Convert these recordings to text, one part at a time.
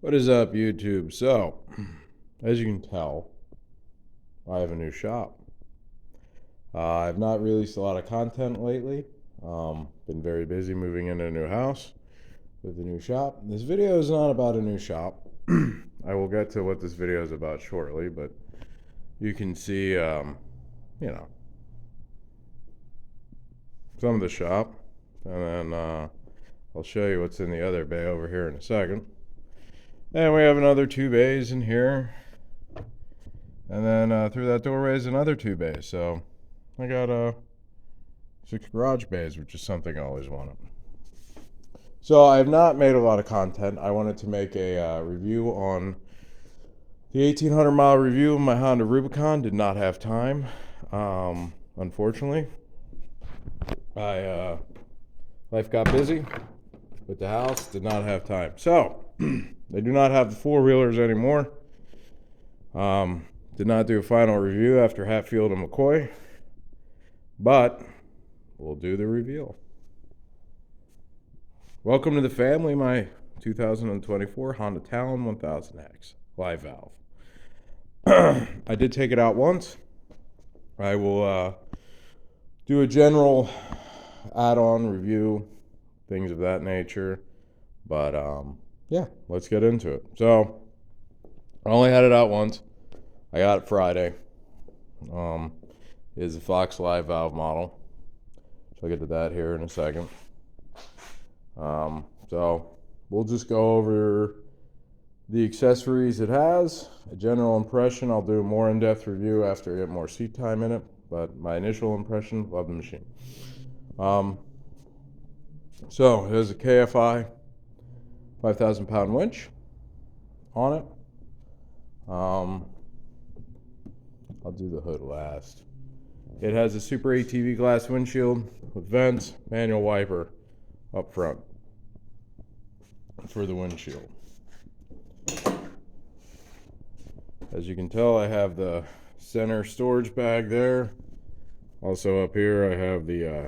What is up, YouTube? So, as you can tell, I have a new shop. I've not released a lot of content lately. Been very busy moving into a new house with a new shop. This video is not about a new shop. I will get to what this video is about shortly, but you can see, some of the shop, and then I'll show you what's in the other bay over here in a second. And we have another 2 bays in here. And then through that doorway is another 2 bays. So I got 6 garage bays, which is something I always wanted. So I have not made a lot of content. I wanted to make a review on the 1,800 mile review of my Honda Rubicon. Did not have time, unfortunately. Life got busy with the house. Did not have time. So they do not have the 4-wheelers anymore. Did not do a final review after Hatfield and McCoy, but we'll do the reveal. Welcome to the family, my 2024 Honda Talon 1000X live valve. I did take it out once. I will do a general add-on review, things of that nature, but yeah, let's get into it. So I only had it out once. I got it Friday. It is a Fox Live valve model. So I'll get to that here in a second. So we'll just go over the accessories it has, a general impression. I'll do a more in-depth review after I get more seat time in it, but my initial impression, love the machine. So there's a KFI 5,000 pound winch on it. I'll do the hood last. It has a Super ATV glass windshield with vents, manual wiper up front for the windshield. As you can tell, I have the center storage bag there. Also up here, I have the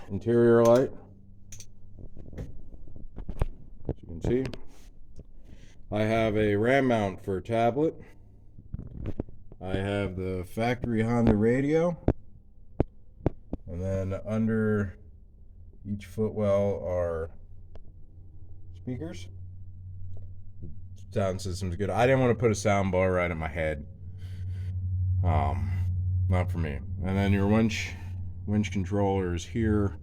interior light. As you can see, I have a RAM mount for a tablet. I have the factory Honda radio, and then under each footwell are speakers. The sound system's good. I didn't want to put a sound bar right at my head. Not for me. And then your winch controller is here,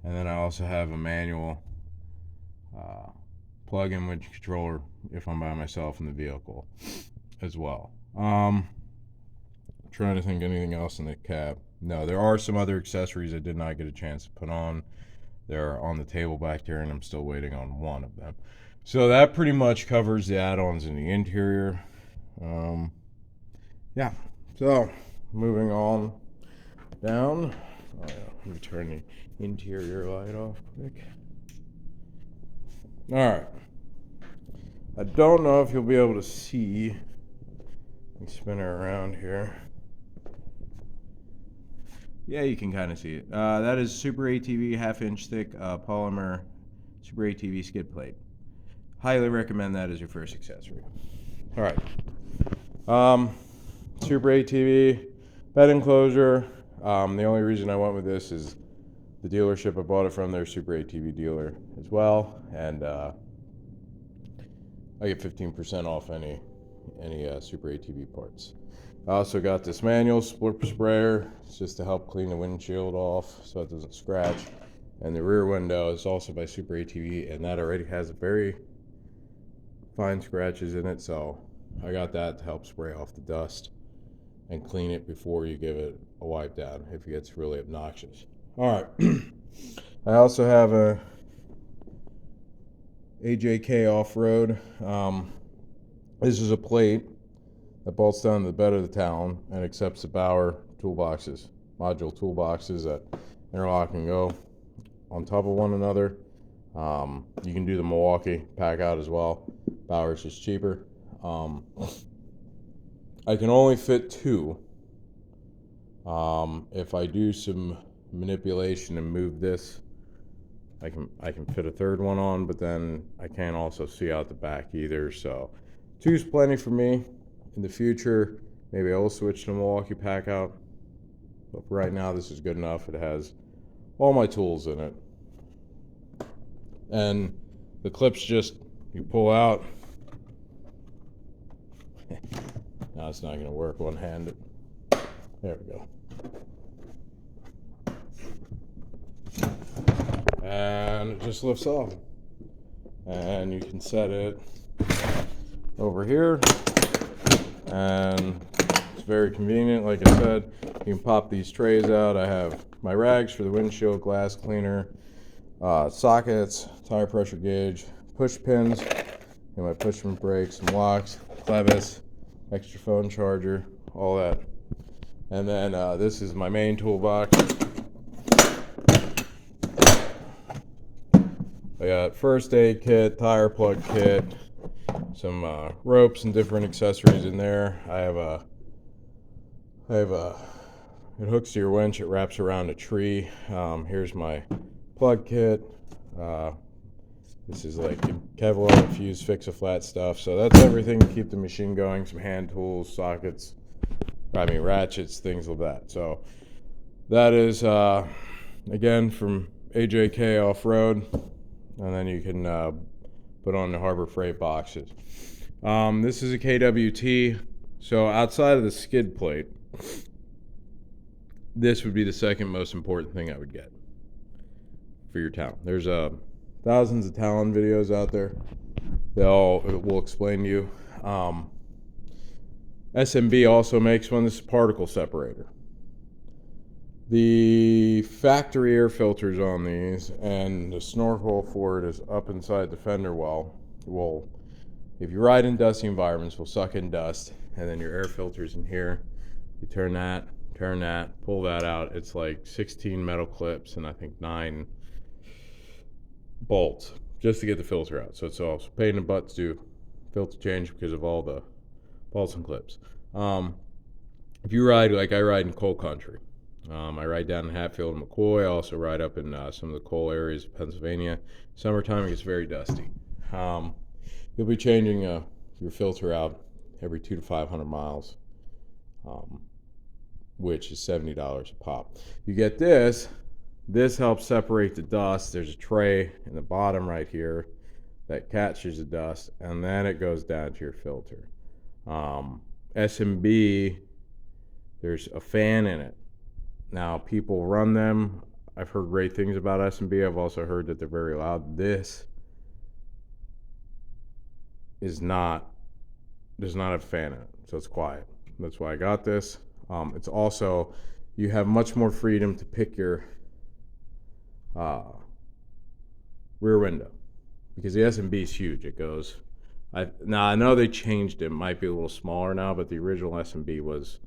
and then I also have a manual plug-in winch controller if I'm by myself in the vehicle as well. Trying to think anything else in the cab. No, there are some other accessories I did not get a chance to put on. They're on the table back there, and I'm still waiting on one of them. So that pretty much covers the add-ons in the interior. Yeah, so moving on down. Oh, yeah. Let me turn the interior light off quick. Alright. I don't know if you'll be able to see. Let me spin her around here. Yeah, you can kind of see it. That is Super ATV half-inch thick polymer Super ATV skid plate. Highly recommend that as your first accessory. All right. Super ATV bed enclosure. The only reason I went with this is the dealership I bought it from, their Super ATV dealer as well, and I get 15% off any Super ATV parts. I also got this manual split sprayer. It's just to help clean the windshield off so it doesn't scratch. And the rear window is also by Super ATV, and that already has very fine scratches in it, so I got that to help spray off the dust and clean it before you give it a wipe down if it gets really obnoxious. All right. I also have a AJK off-road. This is a plate that bolts down to the bed of the Talon and accepts the Bauer toolboxes, module toolboxes that interlock and go on top of one another. You can do the Milwaukee pack out as well. Bauer's just cheaper. I can only fit 2. If I do some manipulation and move this I can fit a third one on, but then I can't also see out the back either. So 2's plenty for me. In the future, maybe I will switch to Milwaukee pack out. But for right now, this is good enough. It has all my tools in it. And the clips just, you pull out. Now it's not going to work one-handed. There we go. And it just lifts off. And you can set it over here. And it's very convenient. Like I said, you can pop these trays out. I have my rags for the windshield, glass cleaner, sockets, tire pressure gauge, push pins, my push and brakes, some locks, clevis, extra phone charger, all that. And then this is my main toolbox. I got first aid kit, tire plug kit, some ropes and different accessories in there. I have a it hooks to your winch, it wraps around a tree. Here's my plug kit. This is like Kevlar infused fix-a-flat stuff. So that's everything to keep the machine going. Some hand tools, sockets, ratchets, things like that. So that is, again, from AJK Off-Road. And then you can put on the Harbor Freight boxes. This is a KWT. So outside of the skid plate, this would be the second most important thing I would get for your Talon. There's thousands of Talon videos out there. It will explain to you. SMB also makes one. This is particle separator. The factory air filters on these and the snorkel for it is up inside the fender well. If you ride in dusty environments, will suck in dust, and then your air filter's in here. You turn that, pull that out. It's like 16 metal clips and I think 9 bolts just to get the filter out. So it's also pain in the butt to do filter change because of all the bolts and clips. If you ride like I ride in coal country, I ride down in Hatfield and McCoy. I also ride up in some of the coal areas of Pennsylvania. Summertime it gets very dusty. You'll be changing your filter out every 200 to 500 miles, which is $70 a pop. You get this. This helps separate the dust. There's a tray in the bottom right here that catches the dust, and then it goes down to your filter. SMB, there's a fan in it. Now, people run them. I've heard great things about SMB. I've also heard that they're very loud. This does not have a fan in it, so it's quiet. That's why I got this. It's also, you have much more freedom to pick your rear window, because the SMB is huge. It goes, now I know they changed it. It might be a little smaller now, but the original SMB was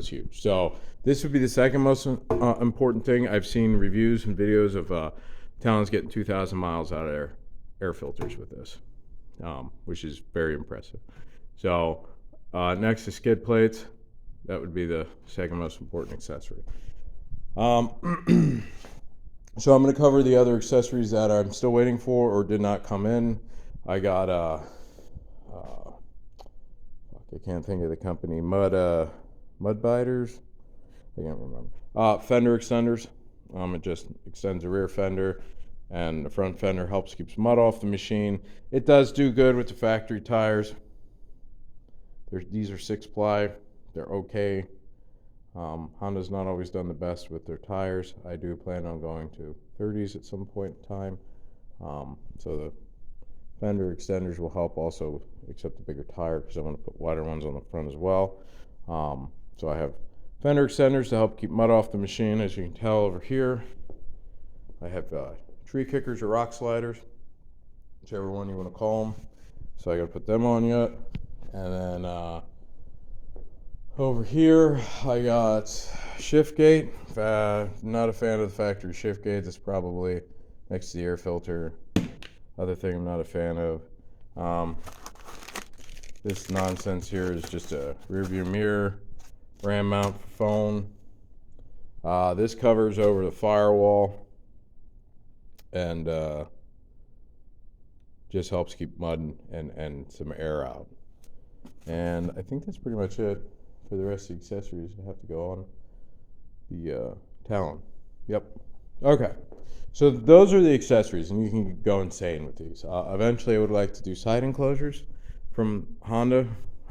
huge. So this would be the second most important thing. I've seen reviews and videos of Talons getting 2,000 miles out of their air filters with this, which is very impressive. So next to skid plates, that would be the second most important accessory. So I'm going to cover the other accessories that I'm still waiting for or did not come in. I got I can't think of the company, Mud Biters. I can't remember. Fender extenders. It just extends the rear fender, and the front fender helps keeps mud off the machine. It does do good with the factory tires. These are 6-ply. They're okay. Honda's not always done the best with their tires. I do plan on going to 30s at some point in time. So the fender extenders will help also, except the bigger tire, because I want to put wider ones on the front as well. So I have fender extenders to help keep mud off the machine. As you can tell over here, I have tree kickers or rock sliders, whichever one you want to call them. So I got to put them on yet. And then over here, I got shift gate. Not a fan of the factory shift gate. That's probably next to the air filter. Other thing I'm not a fan of. This nonsense here is just a rear view mirror, RAM mount for phone. This covers over the firewall. and just helps keep mud and some air out. And I think that's pretty much it for the rest of the accessories. I have to go on the talon. Yep. Okay. So those are the accessories, and you can go insane with these. Eventually, I would like to do side enclosures from Honda.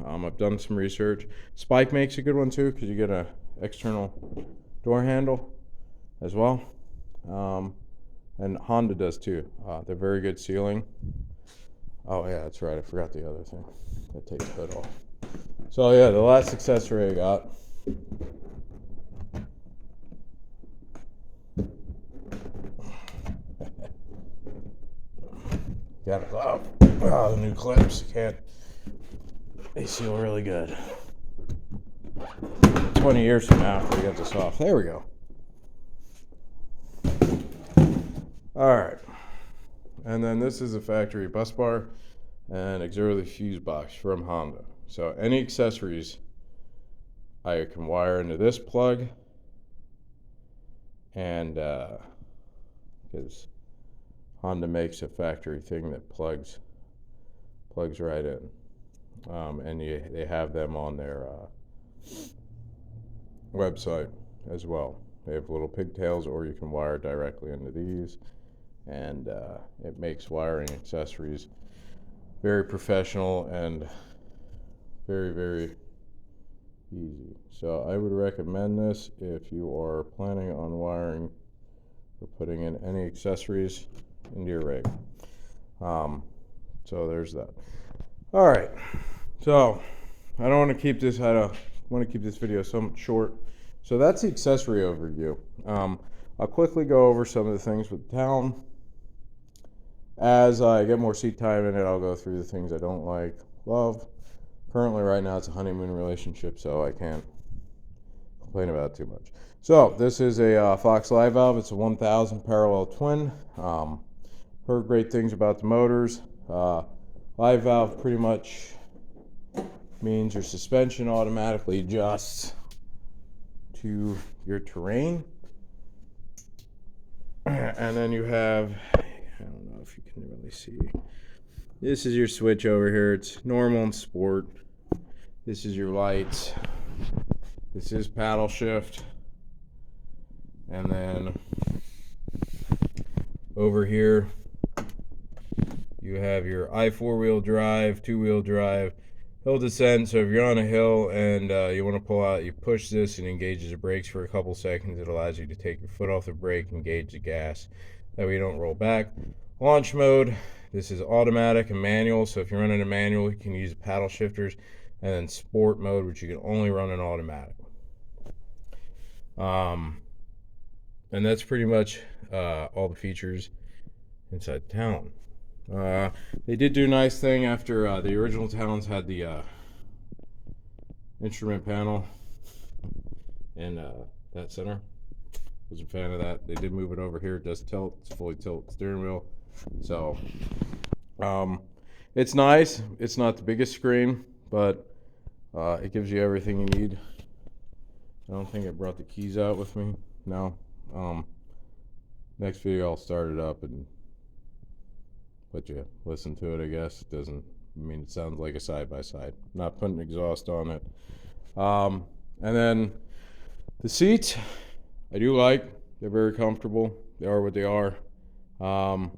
I've done some research. Spike makes a good one too, because you get an external door handle as well. And Honda does too. They're very good sealing. Oh yeah, that's right. I forgot the other thing. I take the hood off. So yeah, the last accessory I got. Got it off. Oh, the new clips. They seal really good. 20 years from now after we get this off. There we go. Alright. And then this is a factory bus bar and auxiliary fuse box from Honda. So any accessories I can wire into this plug, and because Honda makes a factory thing that plugs right in, and they have them on their website as well. They have little pigtails, or you can wire directly into these, and it makes wiring accessories very professional and very, very easy. So I would recommend this if you are planning on wiring or putting in any accessories into your rig. So there's that. All right. So I don't want to keep this. I don't want to keep this video somewhat short. So that's the accessory overview. I'll quickly go over some of the things with the talon. As I get more seat time in it, I'll go through the things I don't like, love. Currently, right now, it's a honeymoon relationship, so I can't complain about it too much. So this is a Fox Live valve. It's a 1000 parallel twin. Heard great things about the motors. Live valve pretty much means your suspension automatically adjusts to your terrain. And then you have, I don't know if you can really see, this is your switch over here. It's normal and sport. This is your lights. This is paddle shift. And then over here you have your I4-wheel drive, 2-wheel drive, hill descent. So if you're on a hill and you want to pull out, you push this and engages the brakes for a couple seconds. It allows you to take your foot off the brake, engage the gas. That way you don't roll back. Launch mode, this is automatic and manual. So if you're running a manual, you can use paddle shifters. And then sport mode, which you can only run in automatic. And that's pretty much all the features inside the Talon. They did do a nice thing after the original Talons had the instrument panel in that center. Was a fan of that. They did move it over here. It does tilt. It's fully tilt steering wheel. So it's nice. It's not the biggest screen, but it gives you everything you need. I don't think I brought the keys out with me. No. Next video I'll start it up and let you listen to it, I guess. It doesn't, I mean, it sounds like a side-by-side. Not putting exhaust on it. And then the seats, I do like. They're very comfortable. They are what they are. I'm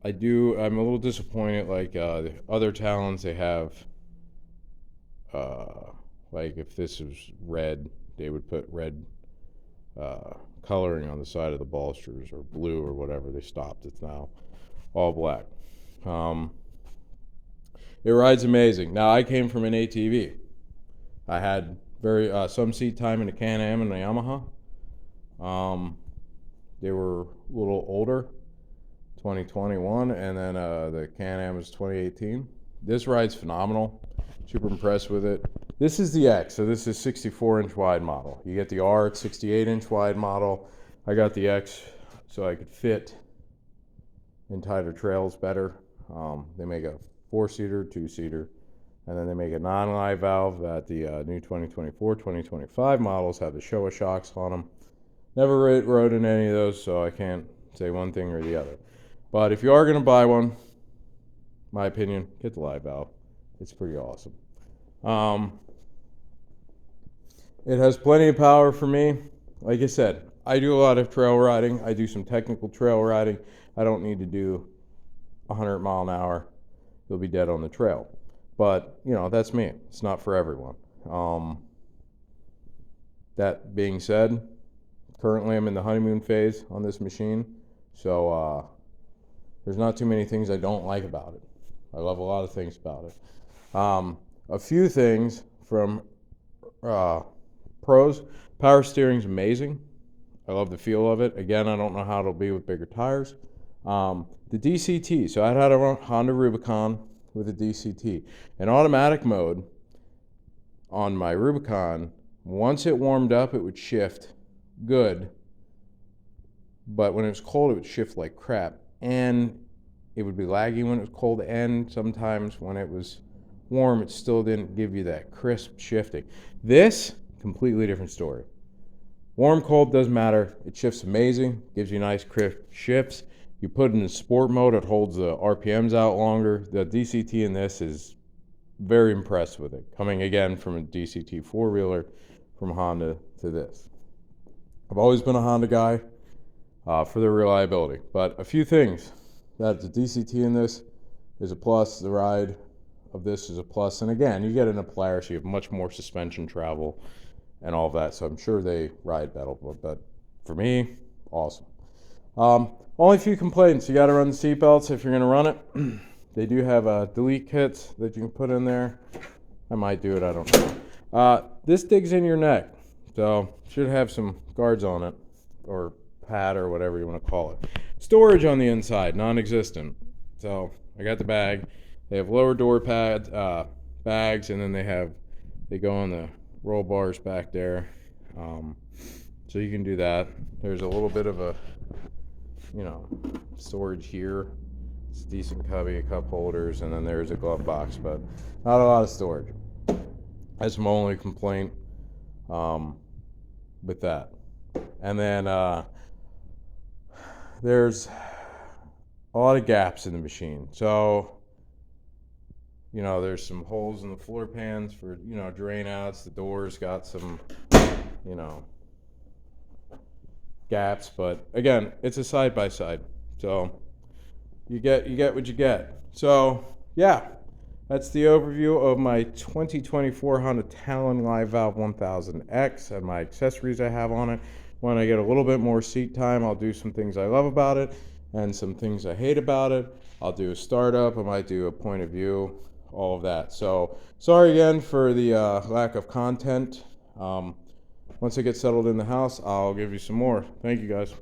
a little disappointed, like the other Talons, they have, like if this was red, they would put red coloring on the side of the balusters, or blue or whatever. They stopped. It's now all black. It rides amazing. Now, I came from an ATV. I had some seat time in a Can-Am and a Yamaha. They were a little older, 2021, and then the Can-Am was 2018. This ride's phenomenal. Super impressed with it. This is the X, so this is 64-inch wide model. You get the R, it's 68-inch wide model. I got the X so I could fit in tighter trails better. They make a 4-seater, 2-seater, and then they make a non-live valve that the new 2024, 2025 models have the Showa shocks on them. Never rode in any of those, so I can't say one thing or the other. But if you are going to buy one, my opinion, get the live valve. It's pretty awesome. It has plenty of power for me. Like I said, I do a lot of trail riding. I do some technical trail riding. I don't need to do 100 mile an hour. You'll be dead on the trail. But, you know, that's me. It's not for everyone. That being said, currently I'm in the honeymoon phase on this machine. So there's not too many things I don't like about it. I love a lot of things about it. A few things from pros. Power steering's amazing. I love the feel of it. Again, I don't know how it'll be with bigger tires. The DCT. So I had a Honda Rubicon with a DCT. In automatic mode on my Rubicon, once it warmed up, it would shift good. But when it was cold, it would shift like crap. And it would be laggy when it was cold. And sometimes when it was warm, it still didn't give you that crisp shifting. This, completely different story. Warm, cold, doesn't matter. It shifts amazing, gives you nice crisp shifts. You put it in sport mode, it holds the RPMs out longer. The DCT in this is very impressed with it. Coming again from a DCT four-wheeler from Honda to this. I've always been a Honda guy for the reliability. But a few things that the DCT in this is a plus. The ride of this is a plus. And again, you get in a Polaris, you have much more suspension travel and all of that. So I'm sure they ride better. But for me, awesome. Only a few complaints. You got to run the seatbelts if you're going to run it. They do have delete kits that you can put in there. I might do it, I don't know. This digs in your neck, so should have some guards on it, or pad, or whatever you want to call it. Storage on the inside, non-existent. So I got the bag. They have lower door pad bags, and then they go on the roll bars back there. So you can do that. There's a little bit of a, storage here. It's a decent cubby, cup holders, and then there's a glove box, but not a lot of storage. That's my only complaint with that. And then there's a lot of gaps in the machine. So, there's some holes in the floor pans for, drain outs. The doors got some, gaps, but again, it's a side-by-side. So you get what you get. So yeah, that's the overview of my 2024 Honda Talon Live Valve 1000X and my accessories I have on it. When I get a little bit more seat time, I'll do some things I love about it and some things I hate about it. I'll do a startup, I might do a point of view, all of that. So sorry again for the lack of content. Once I get settled in the house, I'll give you some more. Thank you guys.